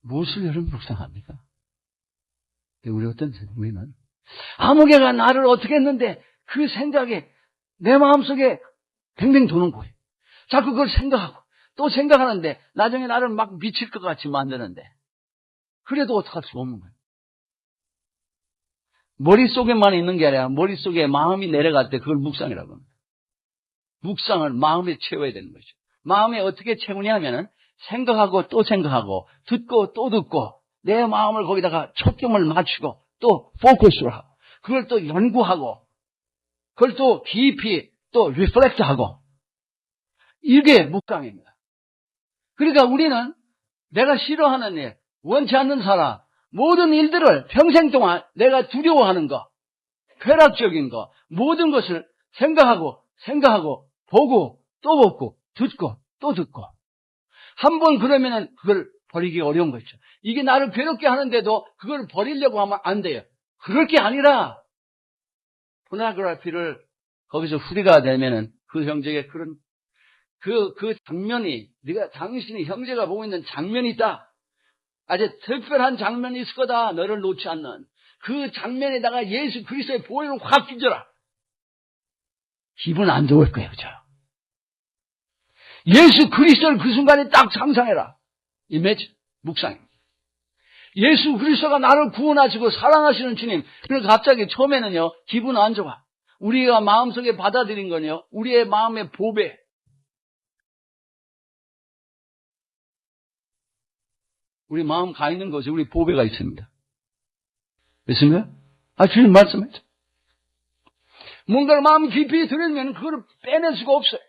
[SPEAKER 1] 무엇을 여러분 묵상합니까? 우리 어떤 우리는 아무개가 나를 어떻게 했는데 그 생각이 내 마음속에 뱅뱅 도는 거예요. 자꾸 그걸 생각하고 또 생각하는데 나중에 나를 막 미칠 것 같이 만드는데 그래도 어떡할 수 없는 거예요. 머릿속에만 있는 게 아니라 머릿속에 마음이 내려갈 때 그걸 묵상이라고 합니다. 묵상을 마음에 채워야 되는 거죠. 마음에 어떻게 채우냐 하면은 생각하고 또 생각하고 듣고 또 듣고 내 마음을 거기다가 초점을 맞추고 또 포커스를 하고 그걸 또 연구하고 그걸 또 깊이 또 리플렉트하고 이게 묵상입니다. 그러니까 우리는 내가 싫어하는 일, 원치 않는 사람, 모든 일들을 평생 동안 내가 두려워하는 거, 쾌락적인 거, 모든 것을 생각하고 보고 또 보고 듣고 또 듣고 한번 그러면은 그걸 버리기 어려운 거죠. 이게 나를 괴롭게 하는데도 그걸 버리려고 하면 안 돼요. 그럴 게 아니라 포르노그래피를 거기서 후리가 되면은 그 형제의 그런 그 장면이 당신이 형제가 보고 있는 장면이 있다. 아주 특별한 장면이 있을 거다. 너를 놓지 않는 그 장면에다가 예수 그리스도의 보혈을 확 빚어라. 기분 안 좋을 거예요, 그죠? 예수 그리스도를 그 순간에 딱 상상해라. 이미지, 묵상. 예수 그리스도가 나를 구원하시고 사랑하시는 주님. 그래서 갑자기 처음에는요, 기분 안 좋아. 우리가 마음속에 받아들인 건요, 우리의 마음의 보배. 우리 마음 가 있는 곳에 우리 보배가 있습니다. 믿습니까? 주님 말씀했죠. 뭔가를 마음 깊이 들으면 그걸 빼낼 수가 없어요.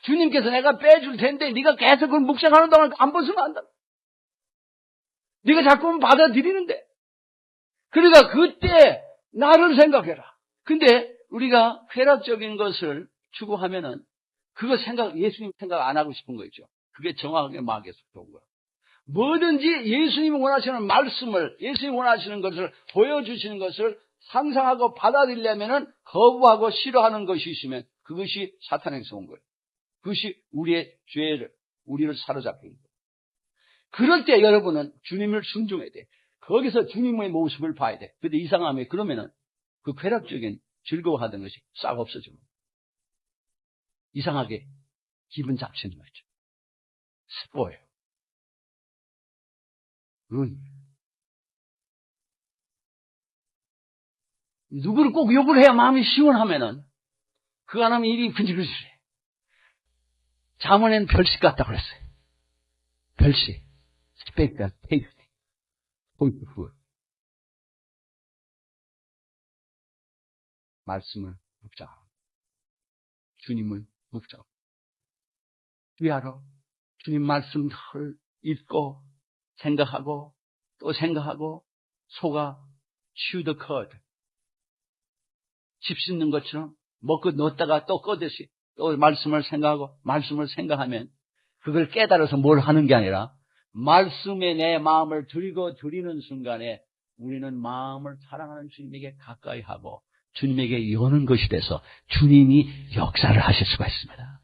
[SPEAKER 1] 주님께서 내가 빼줄 텐데 네가 계속 그걸 묵상하는 동안 안 벗으면 안 돼. 네가 자꾸 받아들이는데. 그러니까 그때 나를 생각해라. 근데 우리가 쾌락적인 것을 추구하면은 그거 예수님 생각 안 하고 싶은 거 있죠. 그게 정확하게 마귀에 속한 거야. 뭐든지 예수님이 원하시는 말씀을, 예수님이 원하시는 것을 보여주시는 것을 상상하고 받아들이려면은 거부하고 싫어하는 것이 있으면 그것이 사탄에게서 온 거예요. 그것이 우리의 죄를, 우리를 사로잡힌 거예요. 그럴 때 여러분은 주님을 순종해야 돼. 거기서 주님의 모습을 봐야 돼. 근데 이상하면 그러면은 그 쾌락적인 즐거워하던 것이 싹 없어지고 이상하게 기분 잡치는 거죠. 스포예요. 누구를 꼭 욕을 해야 마음이 시원하면은 그 사람이 일이 근질근질해. 잠언에는 별식 같다고 그랬어요. 별식. 스펙과 테이스팅. 포인트 후. 말씀을 묵상하고 주님을 묵상하고 위하러 주님 말씀을 읽고 생각하고 또 생각하고 속아 chew the cud. 집 씹는 것처럼 먹고 넣었다가 또 꺼듯이 또 말씀을 생각하면 그걸 깨달아서 뭘 하는 게 아니라 말씀에 내 마음을 드리는 순간에 우리는 마음을 사랑하는 주님에게 가까이 하고 주님에게 여는 것이 돼서 주님이 역사를 하실 수가 있습니다.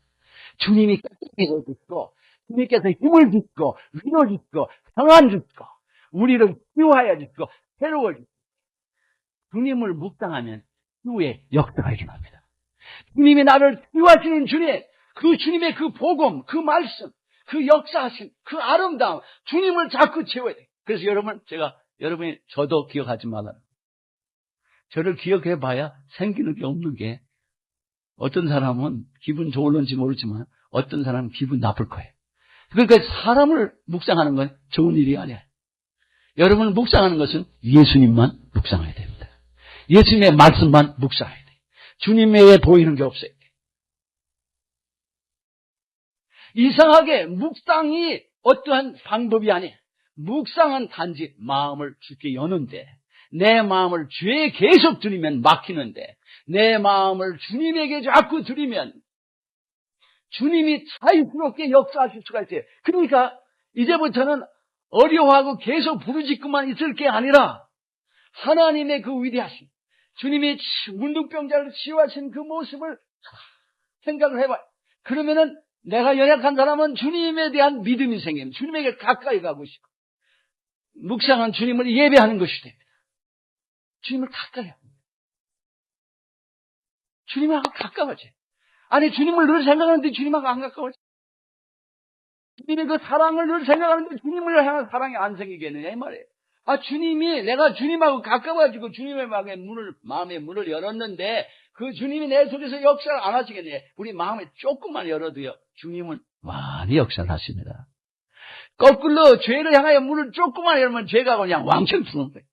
[SPEAKER 1] 주님이 깨끗해져 주시고 주님께서 힘을 주시고 위로 주시고 평안 주시고 우리를 치유하여 주시고 새로워 주시고 주님을 묵상하면 치유의 역사가 일어납니다. 주님이 나를 치유하시는 주님, 그 주님의 그 복음, 그 말씀, 그 역사하신 그 아름다움, 주님을 자꾸 채워야 돼요. 그래서 여러분이 저도 기억하지 말아요. 저를 기억해 봐야 생기는 게 없는 게 어떤 사람은 기분 좋을런지 모르지만 어떤 사람은 기분 나쁠 거예요. 그러니까 사람을 묵상하는 건 좋은 일이 아니에요. 여러분을 묵상하는 것은 예수님만 묵상해야 됩니다. 예수님의 말씀만 묵상해야 돼요. 주님 외에 보이는 게 없어요. 이상하게 묵상이 어떠한 방법이 아니에요. 묵상은 단지 마음을 주께 여는데 내 마음을 주에 계속 드리면 막히는데 내 마음을 주님에게 자꾸 드리면 주님이 자유스럽게 역사하실 수가 있어요. 그러니까 이제부터는 어려워하고 계속 부르짖고만 있을 게 아니라 하나님의 그 위대하심, 주님이 문둥병자를 치유하신 그 모습을 생각을 해봐요. 그러면은 내가 연약한 사람은 주님에 대한 믿음이 생기면 주님에게 가까이 가고 싶고, 묵상한 주님을 예배하는 것이 됩니다. 주님을 가까이 합니다. 주님하고 가까워져요. 아니, 주님을 늘 생각하는데 주님하고 안 가까워져요. 주님의 그 사랑을 늘 생각하는데 주님을 향한 사랑이 안 생기겠느냐 이 말이에요. 주님이, 내가 주님하고 가까워지고 주님의 마음의 문을 열었는데 그 주님이 내 속에서 역사를 안 하시겠느냐. 우리 마음에 조금만 열어도요, 주님은 많이 역사를 하십니다. 거꾸로 죄를 향하여 문을 조금만 열면 죄가 그냥 왕창 주는 거예요.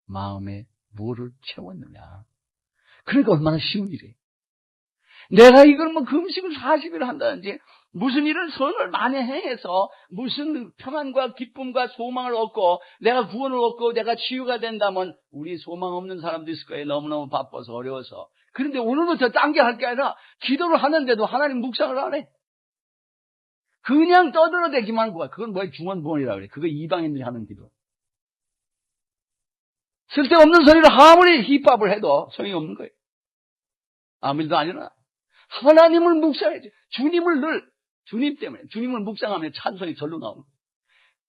[SPEAKER 1] 마음에 뭐를 채웠느냐. 그러니까 얼마나 쉬운 일이에요. 내가 이걸 금식을 40일 한다든지 무슨 일을 선을 많이 행해서 무슨 평안과 기쁨과 소망을 얻고 내가 구원을 얻고 내가 치유가 된다면 우리 소망 없는 사람도 있을 거예요. 너무너무 바빠서 어려워서. 그런데 오늘부터 딴 게 할 게 아니라 기도를 하는데도 하나님 묵상을 안 해. 그냥 떠들어대기만 하고. 그건 뭐야, 중언부언이라고 그래. 그거 이방인들이 하는 기도. 쓸데없는 소리를 아무리 힙합을 해도 소용이 없는 거예요. 아무 일도 아니라 하나님을 묵상해야지. 주님을 늘, 주님 때문에, 주님을 묵상하면 찬송이 절로 나오는 거예요.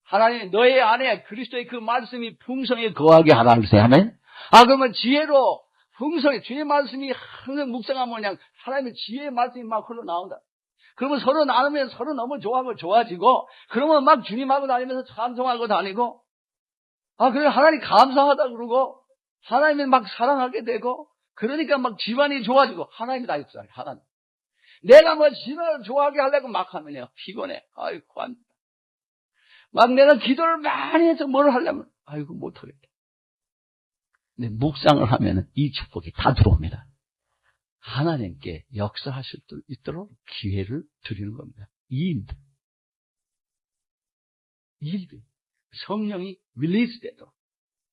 [SPEAKER 1] 하나님, 너의 안에 그리스도의 그 말씀이 풍성히 거하게 하라 그러세요. 아멘? 그러면 지혜로, 풍성히, 주의 말씀이 항상 묵상하면 그냥 하나님의 지혜의 말씀이 막 흘러나온다. 그러면 서로 나누면 서로 너무 좋아하고 좋아지고, 그러면 막 주님하고 다니면서 찬송하고 다니고, 그래, 하나님 감사하다 그러고, 하나님을 막 사랑하게 되고, 그러니까 막 집안이 좋아지고, 하나님이 다 역사해, 하나님. 내가 신을 좋아하게 하려고 막 하면요, 피곤해. 아이고, 안 돼. 막 내가 기도를 많이 해서 뭘 하려면, 아이고, 못하겠다. 근데 묵상을 하면 이 축복이 다 들어옵니다. 하나님께 역사하실 수 있도록 기회를 드리는 겁니다. 이 일들. 성령이 릴리스돼도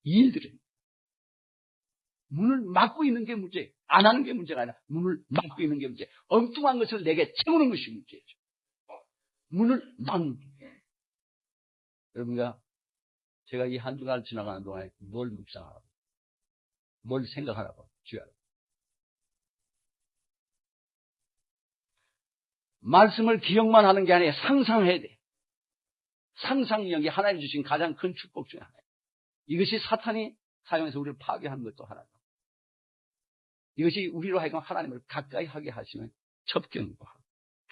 [SPEAKER 1] 이 일들은 문을 막고 있는 게 문제예요. 안 하는 게 문제가 아니라 문을 막고 있는 게 문제예요. 엉뚱한 것을 내게 채우는 것이 문제죠. 문을 막는 게. 여러분과 제가 이 한 주간 지나가는 동안에 뭘 묵상하라고, 뭘 생각하라고 주야로. 말씀을 기억만 하는 게 아니라 상상해야 돼. 상상력이 하나님 주신 가장 큰 축복 중에 하나예요. 이것이 사탄이 사용해서 우리를 파괴하는 것도 하나다. 이것이 우리로 하여금 하나님을 가까이 하게 하시는 첩경이고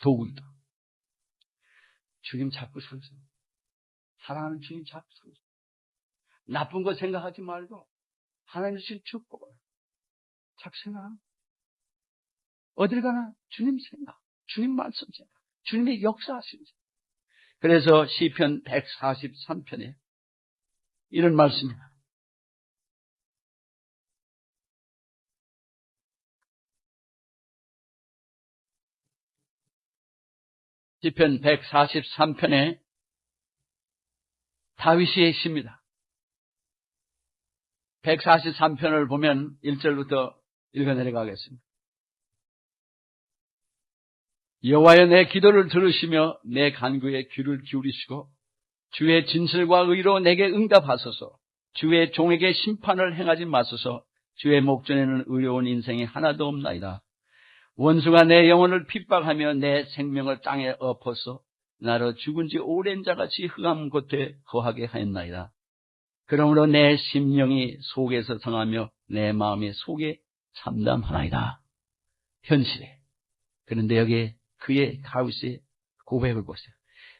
[SPEAKER 1] 도구이다. 주님 잡고 서세요. 사랑하는 주님 잡고 서세요. 나쁜 거 생각하지 말고 하나님 주신 축복을 자꾸 생각하고 어딜 가나 주님 생각, 주님 말씀 생각, 주님의 역사하시는 생각. 그래서 시편 143편에 이런 말씀입니다. 시편 143편에 다윗의 시입니다. 143편을 보면 1절부터 읽어 내려가겠습니다. 여호와여, 내 기도를 들으시며 내 간구에 귀를 기울이시고 주의 진실과 의로 내게 응답하소서. 주의 종에게 심판을 행하지 마소서. 주의 목전에는 의로운 인생이 하나도 없나이다. 원수가 내 영혼을 핍박하며 내 생명을 땅에 엎어서 나로 죽은 지 오랜 자같이 흑암 곳에 거하게 하였나이다. 그러므로 내 심령이 속에서 상하며 내 마음이 속에 참담하나이다. 현실에. 그런데 여기에 그의 다윗의 고백을 보세요.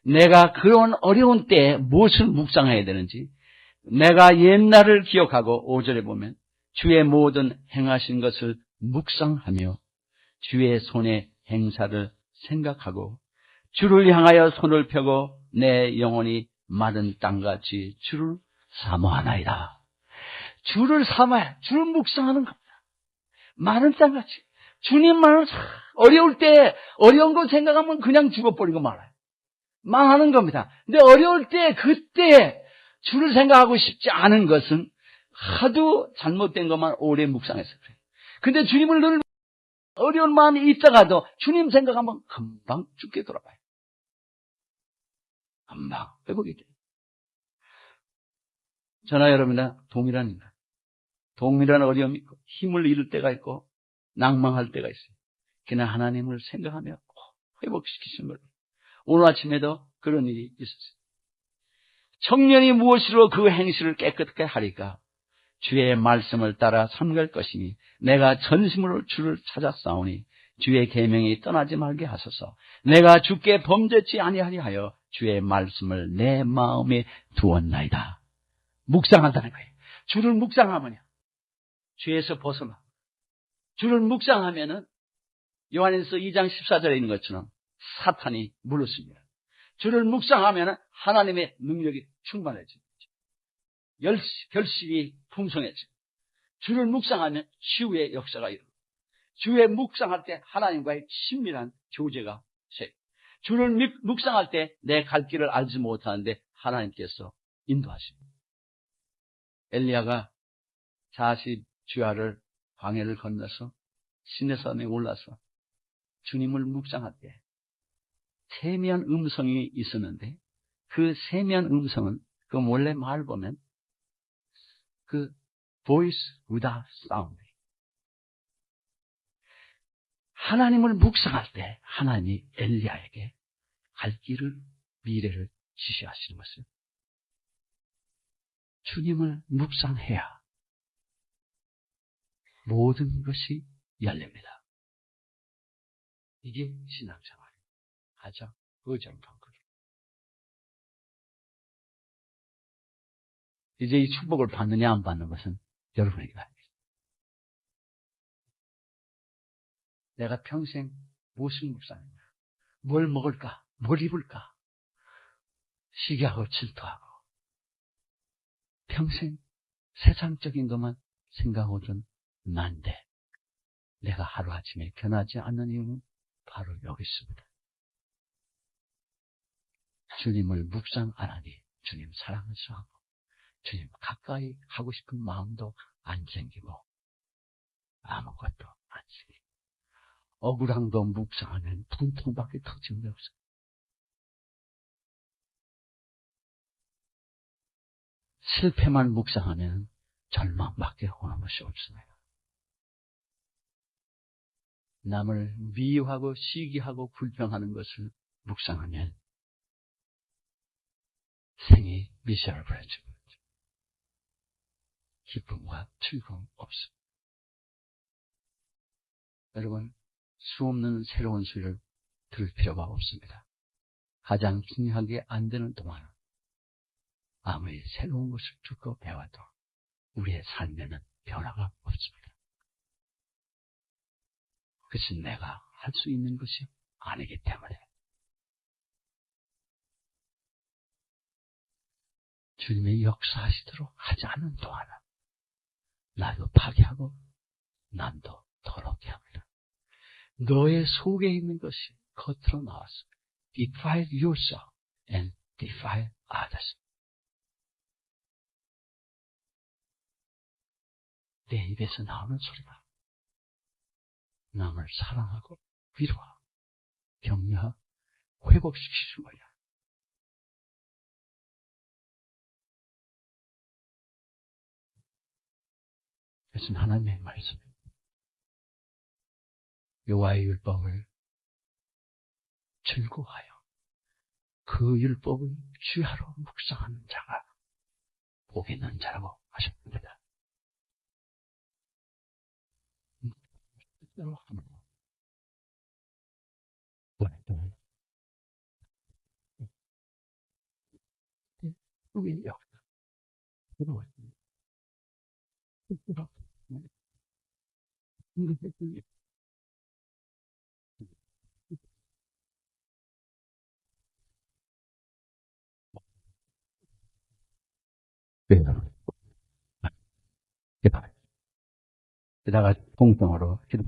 [SPEAKER 1] 내가 그런 어려운 때에 무엇을 묵상해야 되는지, 내가 옛날을 기억하고 5절에 보면 주의 모든 행하신 것을 묵상하며 주의 손의 행사를 생각하고 주를 향하여 손을 펴고 내 영혼이 마른 땅같이 주를 사모하나이다. 주를 사모해, 주를 묵상하는 겁니다. 마른 땅같이. 주님만을 어려울 때 어려운 거 생각하면 그냥 죽어버리고 말아요. 망하는 겁니다. 근데 어려울 때 그때 주를 생각하고 싶지 않은 것은 하도 잘못된 것만 오래 묵상해서 그래요. 근데 주님을 늘 어려운 마음이 있다가도 주님 생각하면 금방 죽게 돌아가요. 금방 회복이 돼요. 저나 여러분이나 동일합니다. 동일한 어려움이 있고 힘을 잃을 때가 있고 낭망할 때가 있어요. 그러나 하나님을 생각하며 회복시키신 거예요. 오늘 아침에도 그런 일이 있었어요. 청년이 무엇으로 그 행실을 깨끗하게 하리까? 주의 말씀을 따라 삼갈 것이니 내가 전심으로 주를 찾았사오니 주의 계명이 떠나지 말게 하소서. 내가 주께 범죄치 아니하리 하여 주의 말씀을 내 마음에 두었나이다. 묵상한다는 거예요. 주를 묵상하면요, 죄에서 벗어나. 주를 묵상하면은 요한일서 2장 14절에 있는 것처럼 사탄이 물었습니다. 주를 묵상하면은 하나님의 능력이 충만해집니다. 결실이 풍성해져요. 주를 묵상하면 치유의 역사가 일어납니다. 주의 묵상할 때 하나님과의 친밀한 교제가 생겨요. 주를 묵상할 때 내 갈 길을 알지 못하는데 하나님께서 인도하십니다. 엘리야가 40주야를 광야를 건너서 시내산에 올라서 주님을 묵상할 때 세미한 음성이 있었는데 그 세미한 음성은 그 원래 말 보면 그 voice without sound. 하나님을 묵상할 때 하나님이 엘리야에게 갈 길을 미래를 지시하시는 것을 주님을 묵상해야 모든 것이 열립니다. 이게 신앙생활의 가장 의정한 거예요. 이제 이 축복을 받느냐 안 받는 것은 여러분에게 달립니다. 내가 평생 무엇을 묵상했냐, 뭘 먹을까, 뭘 입을까, 시기하고 질투하고 평생 세상적인 것만 생각하던 난데 내가 하루아침에 변하지 않는 이유는 바로 여기 있습니다. 주님을 묵상 안 하니 주님 사랑을 수하고 주님 가까이 하고 싶은 마음도 안 생기고 아무것도 안 생기고 억울함도 묵상하면 분통밖에 터지는 게 없어요. 실패만 묵상하면 절망밖에 오는 것이 없습니다. 남을 미워하고 시기하고 불평하는 것을 묵상하면 생이 미serable해지고 기쁨과 즐거움 없습니다. 여러분, 수없는 새로운 소리를 들을 필요가 없습니다. 가장 중요하게 안 되는 동안은 아무리 새로운 것을 듣고 배워도 우리의 삶에는 변화가 없습니다. 그것은 내가 할 수 있는 것이 아니기 때문에 주님의 역사하시도록 하지 않는 동안은 나도 파괴하고 남도 더럽게 합니다. 너의 속에 있는 것이 겉으로 나와서 defile yourself and defile others. 내 입에서 나오는 소리가 남을 사랑하고 위로하고 격려하고 회복시키는 거야. 그것은 하나님의 말씀입니다. 여호와의 율법을 즐거워하여 그 율법을 주야로 묵상하는 자가 복이 있는 자라고 하셨습니다. 뜻대로 하면 우리의 역사 들어왔습니다. 뜻대로 게다가 공통으로 기도